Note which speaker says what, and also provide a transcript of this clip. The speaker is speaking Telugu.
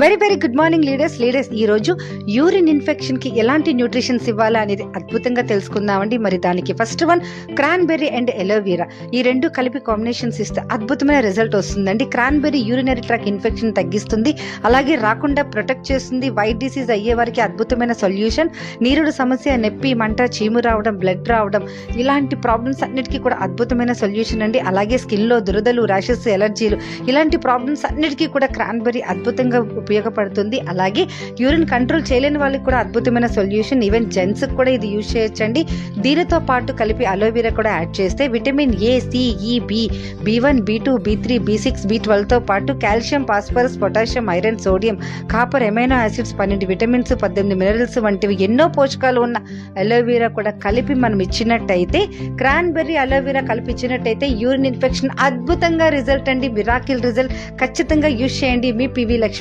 Speaker 1: వెరీ గుడ్ మార్నింగ్ లీడర్స్ ఈ రోజు యూరిన్ ఇన్ఫెక్షన్ కి ఎలాంటి న్యూట్రిషన్స్ ఇవ్వాలా అనేది అద్భుతంగా తెలుసుకుందామండి. మరి దానికి first one cranberry and aloe vera, ఈ రెండు కలిపి కాంబినేషన్స్ ఇస్తే అద్భుతమైన రిజల్ట్ వస్తుందండి. క్రాన్బెర్రీ యూరినరీ ట్రాక్ ఇన్ఫెక్షన్ తగ్గిస్తుంది, అలాగే రాకుండా ప్రొటెక్ట్ చేస్తుంది. వైట్ డిసీజ్ అయ్యే వారికి అద్భుతమైన సొల్యూషన్. నీరుడు సమస్య, నొప్పి, మంట, చీము రావడం, బ్లడ్ రావడం, ఇలాంటి ప్రాబ్లమ్స్ అన్నిటికీ కూడా అద్భుతమైన సొల్యూషన్ అండి. అలాగే స్కిన్ లో దురదలు, ర్యాషెస్, ఎలర్జీలు, ఇలాంటి ప్రాబ్లమ్స్ అన్నిటికీ కూడా క్రాన్బెర్రీ అద్భుతంగా ఉపయోగపడుతుంది. అలాగే యూరిన్ కంట్రోల్ చేయలేని వాళ్ళకి కూడా అద్భుతమైన సొల్యూషన్. ఈవెన్ జెంట్స్ కూడా ఇది యూజ్ చేయొచ్చండి. దీనితో పాటు కలిపి అలోవెరా కూడా యాడ్ చేస్తే vitamin A, C, E, B, B1, B2, B3, B6, B12 తో పాటు calcium, phosphorus, potassium, iron, sodium, copper, amino acids, 12 vitamins, 18 minerals వంటివి ఎన్నో పోషకాలు ఉన్న అలోవెరా కూడా కలిపి మనం ఇచ్చినట్టయితే, క్రాన్బెర్రీ అలోవెరా కలిపి ఇచ్చినట్టయితే యూరిన్ ఇన్ఫెక్షన్ అద్భుతంగా రిజల్ట్ అండి. Miracle result. ఖచ్చితంగా యూజ్ చేయండి. మీ పివి లక్ష్మి.